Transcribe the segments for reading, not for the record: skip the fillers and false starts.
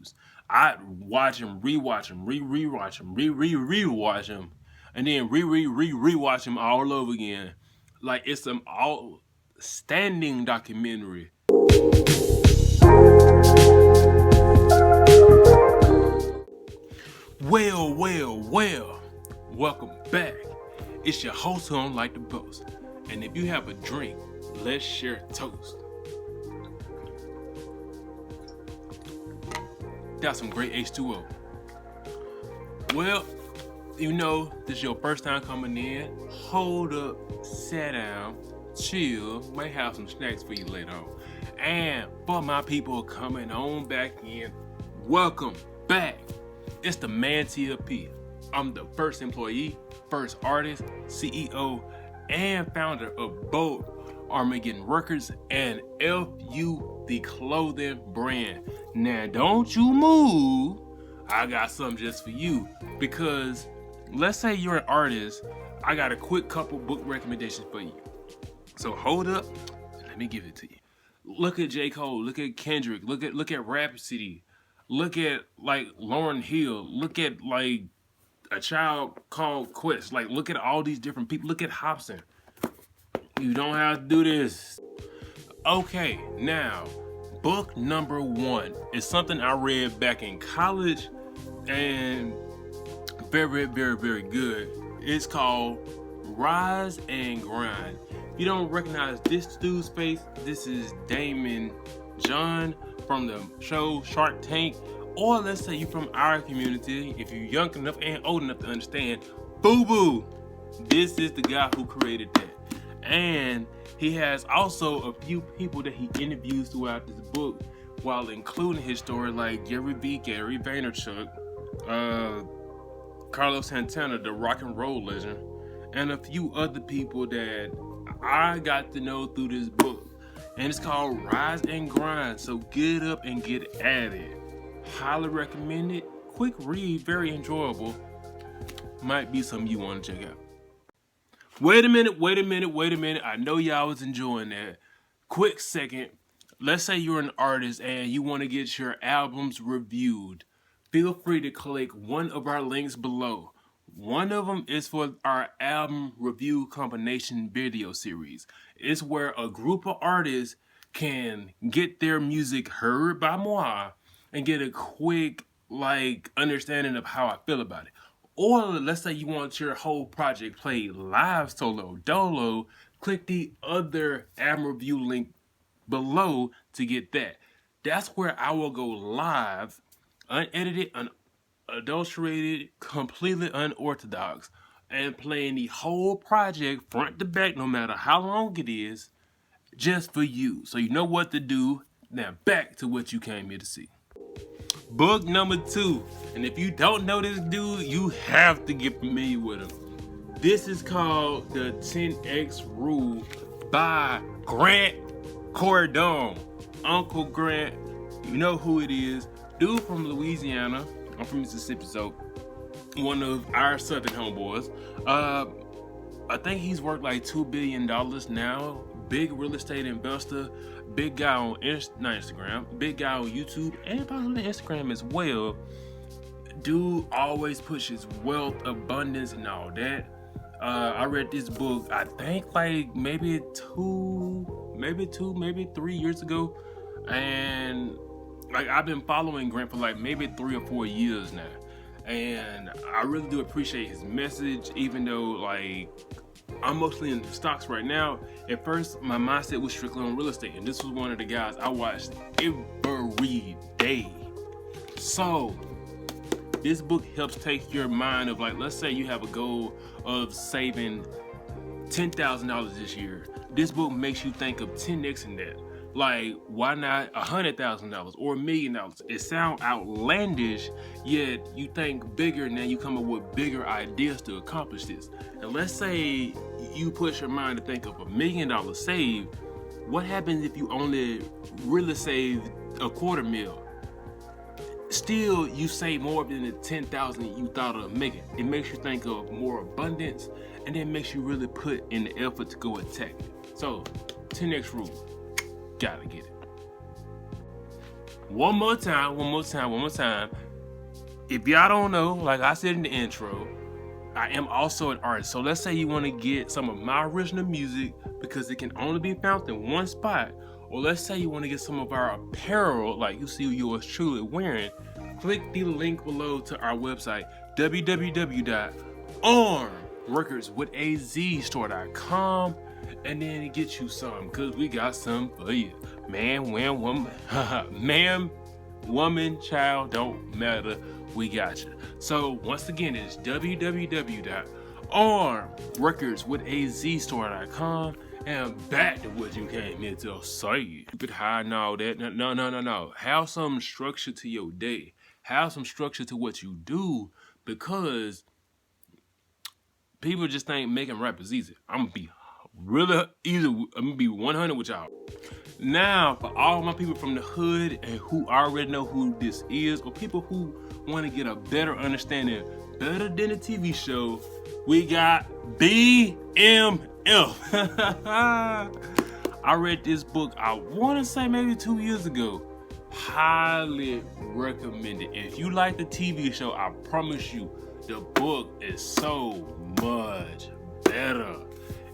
interviews. I watch them, rewatch them, rewatch them, rewatch them, and then rewatch them all over again. Like it's an outstanding documentary. Well. Welcome back. It's your host who don't like to boast. And if you have a drink, let's share a toast. Got some great H2O. Well, you know, this is your first time coming in. Hold up, sit down, chill. Might have some snacks for you later on. And for my people coming on back in, welcome back. It's the man T.F.P. I'm the first employee, first artist, CEO, and founder of both Armageddon Recordz and F.U.C.K clothing brand. Now don't you move. I got something just for you, because let's say you're an artist. I got a quick couple book recommendations for you. So hold up, let me give it to you. Look at J. Cole, look at Kendrick, look at Rhapsody, look at like Lauryn Hill, look at like A Child Called Quest. Like, look at all these different people. Look at Hobson. You don't have to do this. Okay, now, book number 1 is something I read back in college, and very good. It's called Rise and Grind. If you don't recognize this dude's face, this is Damon John from the show Shark Tank. Or let's say you're from our community, if you're young enough and old enough to understand, boo-boo, this is the guy who created that. And he has also a few people that he interviews throughout this book, while including his story, like Gary Vaynerchuk, Carlos Santana, the rock and roll legend, and a few other people that I got to know through this book. And it's called Rise and Grind, so get up and get at it. Highly recommend it. Quick read, very enjoyable. Might be something you want to check out. Wait a minute. I know y'all was enjoying that. Quick second. Let's say you're an artist and you want to get your albums reviewed. Feel free to click one of our links below. One of them is for our album review combination video series. It's where a group of artists can get their music heard by moi and get a quick understanding of how I feel about it. Or let's say you want your whole project played live solo dolo, click the other album review link below to get that. That's where I will go live, unedited, unadulterated, completely unorthodox, and playing the whole project front to back, no matter how long it is, just for you. So you know what to do. Now back to what you came here to see. Book number 2, and if you don't know this dude, you have to get familiar with him. This is called the 10X Rule by Grant Cardone. Uncle Grant, you know who it is. Dude from Louisiana. I'm from Mississippi, so one of our southern homeboys. I think he's worth like $2 billion now. Big real estate investor. Big guy on Instagram, big guy on YouTube, and probably Instagram as well. Dude always pushes wealth, abundance, and all that. I read this book, I think like maybe 3 years ago, and like I've been following Grant for like maybe 3 or 4 years now, and I really do appreciate his message, even though like I'm mostly in stocks right now. At first, my mindset was strictly on real estate, and this was one of the guys I watched every day. So, this book helps take your mind of like, let's say you have a goal of saving $10,000 this year. This book makes you think of 10xing that. Like, why not $100,000 or $1 million? It sounds outlandish, yet you think bigger, and then you come up with bigger ideas to accomplish this. And let's say you push your mind to think of $1 million saved. What happens if you only really saved $250,000? Still, you save more than the $10,000 you thought of making. It makes you think of more abundance, and it makes you really put in the effort to go attack it. So, 10x rule. Gotta get it. One more time. If y'all don't know, like I said in the intro, I am also an artist. So let's say you want to get some of my original music because it can only be found in one spot. Or let's say you want to get some of our apparel, like you see yours truly wearing. Click the link below to our website, www.armrecordswithazstore.com, and then get you some, because we got some for you. Man, woman, woman, child, don't matter. We got you. So once again, it's www.armrecordswithazstore.com, and back to what you came here to say. Keep it high and all that. No. Have some structure to your day. Have some structure to what you do, because people just think making rap is easy. I'm gonna be really easy. I'm gonna be 100 with y'all. Now, for all my people from the hood and who already know who this is, or people who want to get a better understanding, better than a TV show, we got BMF. I read this book, I want to say maybe 2 years ago. Highly recommend it. If you like the TV show, I promise you, the book is so much better.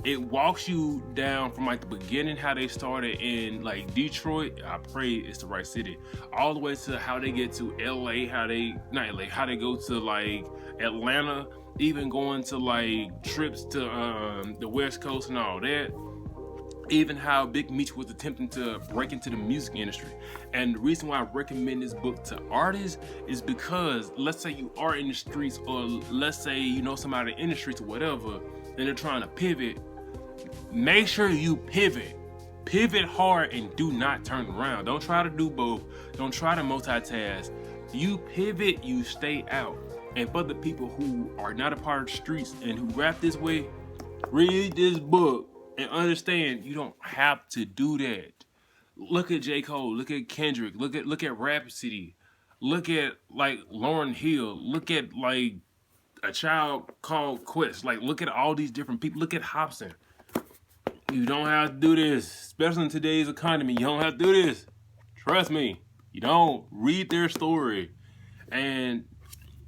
It walks you down from like the beginning, how they started in like Detroit. I pray it's the right city. All the way to how they get to LA, how they go to like Atlanta, even going to like trips to the West Coast and all that. Even how Big Meech was attempting to break into the music industry. And the reason why I recommend this book to artists is because let's say you are in the streets, or let's say you know somebody in the streets or whatever, and they're trying to pivot. Make sure you pivot. Pivot hard and do not turn around. Don't try to do both. Don't try to multitask. You pivot, you stay out. And for the people who are not a part of the streets and who rap this way, read this book and understand you don't have to do that. Look at J. Cole, look at Kendrick, look at Rhapsody, look at like Lauryn Hill, look at like A Tribe Called Quest, like look at all these different people, look at Hobson. You don't have to do this, especially in today's economy. You don't have to do this. Trust me, you don't. Read their story. And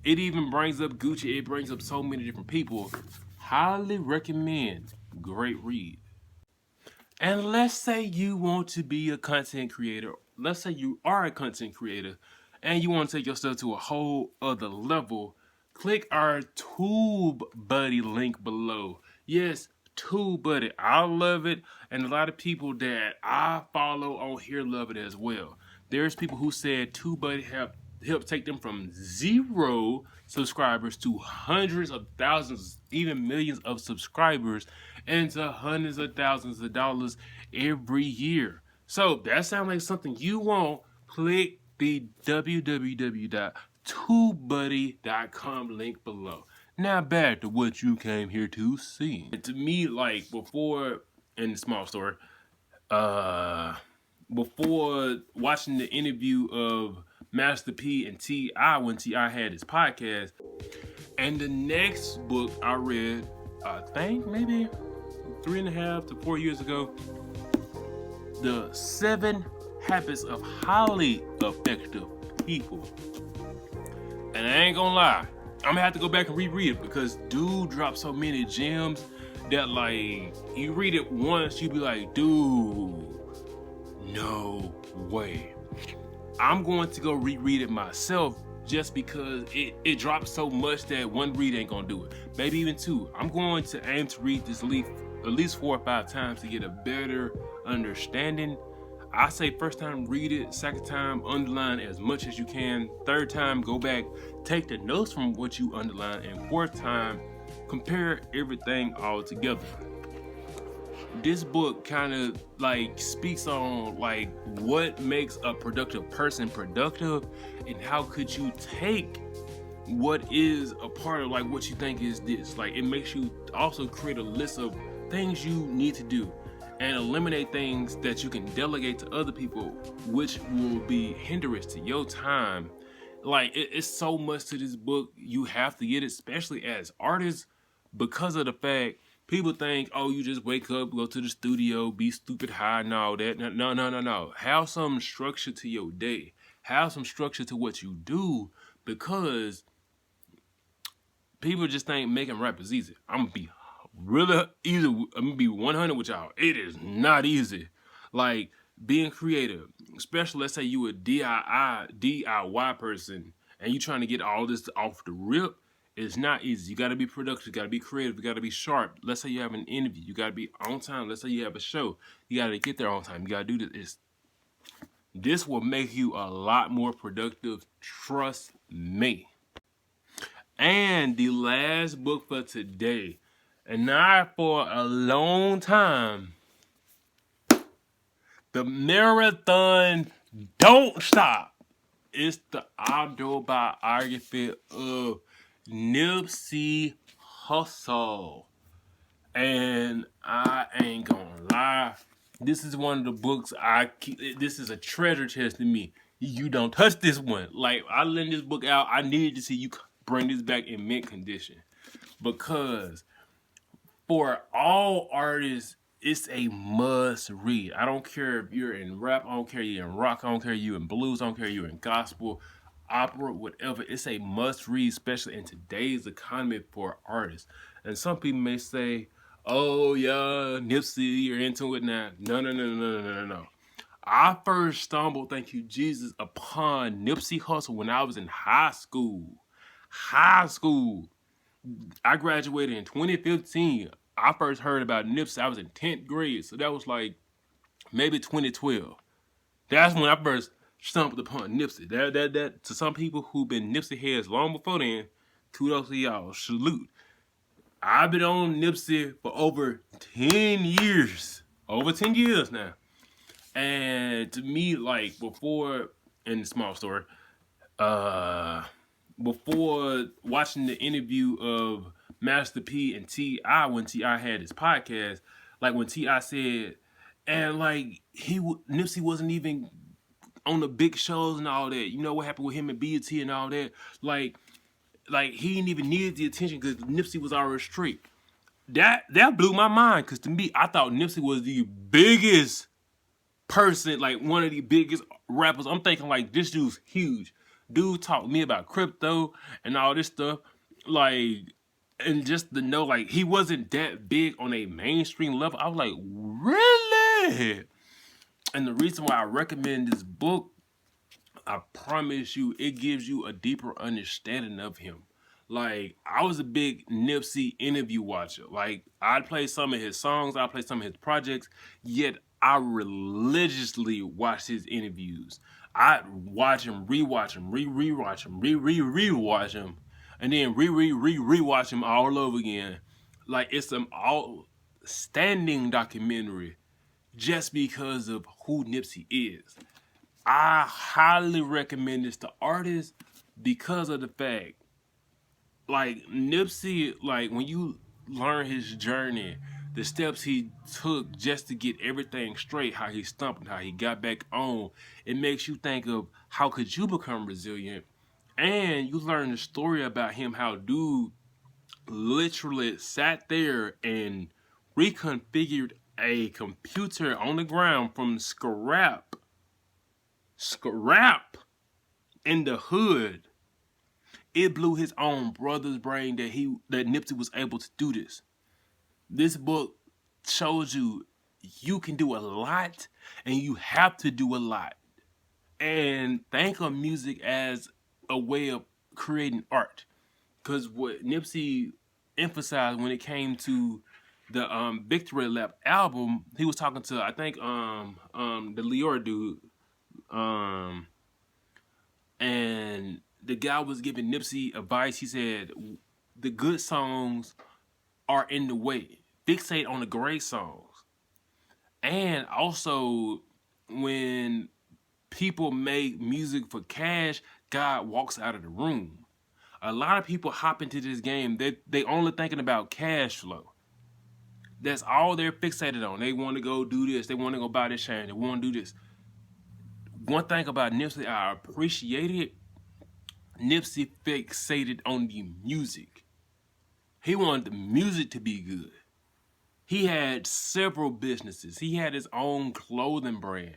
it even brings up Gucci. It brings up so many different people. Highly recommend. Great read. And let's say you want to be a content creator. Let's say you are a content creator and you want to take your stuff to a whole other level. Click our TubeBuddy link below. Yes, TubeBuddy. I love it, and a lot of people that I follow on here love it as well. There's people who said TubeBuddy helped take them from 0 subscribers to hundreds of thousands, even millions of subscribers, and to hundreds of thousands of dollars every year. So that sounds like something you want. Click the www.tubebuddy.com link below. Now back to what you came here to see. And to me, like before, in the small story, before watching the interview of Master P and T.I. when T.I. had his podcast, and the next book I read, I think maybe 3.5 to 4 years ago, The 7 Habits of Highly Effective People. And I ain't gonna lie, I'm gonna have to go back and reread it because dude dropped so many gems that like, you read it once, you be like, dude, no way. I'm going to go reread it myself just because it dropped so much that one read ain't gonna do it. Maybe even 2. I'm going to aim to read this at least 4 or 5 times to get a better understanding. I say first time read it, second time underline as much as you can, third time go back, take the notes from what you underline, and fourth time compare everything all together. This book kind of like speaks on like what makes a productive person productive, and how could you take what is a part of like what you think is this. Like it makes you also create a list of things you need to do and eliminate things that you can delegate to other people, which will be hindrance to your time. Like it's so much to this book, you have to get it, especially as artists, because of the fact people think, oh, you just wake up, go to the studio, be stupid high and all that. No. Have some structure to your day. Have some structure to what you do, because people just think making rap is easy. I'm gonna be really easy. I'm gonna be 100 with y'all. It is not easy. Like, being creative, especially let's say you a DIY person and you trying to get all this off the rip. It's not easy. You got to be productive. You got to be creative. You got to be sharp. Let's say you have an interview. You got to be on time. Let's say you have a show. You got to get there on time. You got to do this. This will make you a lot more productive. Trust me. And the last book for today, and not for a long time, The Marathon Don't Stop. It's the autobiography of Nipsey Hussle. And I ain't gonna lie, this is one of the books this is a treasure chest to me. You don't touch this one. Like, I lent this book out. I needed to see you bring this back in mint condition, because for all artists, it's a must read. I don't care if you're in rap, I don't care if you're in rock, I don't care if you're in blues, I don't care if you're in gospel, opera, whatever. It's a must read, especially in today's economy for artists. And some people may say, oh yeah, Nipsey, you're into it now. No. I first stumbled, thank you Jesus, upon Nipsey Hussle when I was in high school. I graduated in 2015. I first heard about Nipsey. I was in 10th grade, so that was like maybe 2012. That's when I first stumbled upon Nipsey. That to some people who've been Nipsey heads long before then, kudos to y'all. Salute. I've been on Nipsey for over 10 years. Over 10 years now. And to me, like, before, in small story, before watching the interview of Master P and T.I. when T.I. had his podcast, like when T.I. said, and like Nipsey wasn't even on the big shows and all that. You know what happened with him and BET and all that? Like he didn't even need the attention because Nipsey was already straight. That blew my mind, because to me, I thought Nipsey was the biggest person, like one of the biggest rappers. I'm thinking, like, this dude's huge. Dude taught me about crypto and all this stuff. Like, and just to know, like, he wasn't that big on a mainstream level. I was like, really? And the reason why I recommend this book, I promise you, it gives you a deeper understanding of him. Like, I was a big Nipsey interview watcher. Like, I'd play some of his songs, I'd play some of his projects, yet I religiously watched his interviews. I'd watch him, rewatch him, rewatch him, rewatch him, and then rewatch him all over again. Like, it's an outstanding documentary just because of who Nipsey is. I highly recommend this to artists because of the fact, like, Nipsey, like, when you learn his journey, the steps he took just to get everything straight, how he stumped, how he got back on, it makes you think of how could you become resilient. And you learn the story about him, how dude literally sat there and reconfigured a computer on the ground from scrap in the hood. It blew his own brother's brain that Nipsey was able to do this. This book shows you can do a lot and you have to do a lot. And think of music as a way of creating art. Because what Nipsey emphasized when it came to the Victory Lap album, he was talking to, I think, the Lior dude. And the guy was giving Nipsey advice. He said, the good songs are in the way. Fixate on the great songs. And also, when people make music for cash, God walks out of the room. A lot of people hop into this game, they only thinking about cash flow. That's all they're fixated on. They want to go do this. They want to go buy this chain. They want to do this. One thing about Nipsey I appreciated, Nipsey fixated on the music. He wanted the music to be good. He had several businesses. He had his own clothing brand.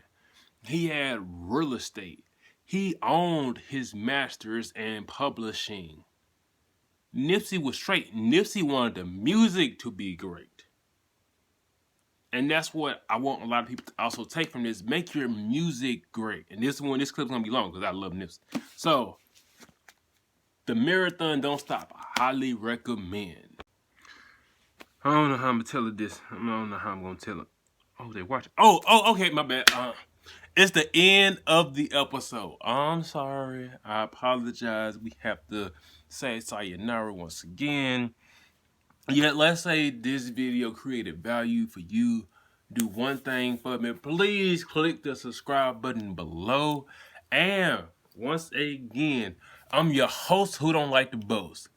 He had real estate. He owned his masters and publishing. Nipsey was straight. Nipsey wanted the music to be great. And that's what I want a lot of people to also take from this. Make your music great. And this clip's gonna be long because I love Nipsey. So, the marathon don't stop. I highly recommend. I don't know how I'm gonna tell it this. I don't know how I'm gonna tell it. Oh, they watching. Oh, okay, my bad. It's the end of the episode. I'm sorry. I apologize. We have to say sayonara once again. Yeah, let's say this video created value for you. Do one thing for me. Please click the subscribe button below. And once again, I'm your host who don't like to boast.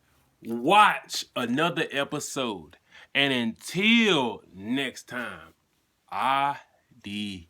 Watch another episode. And until next time, adios.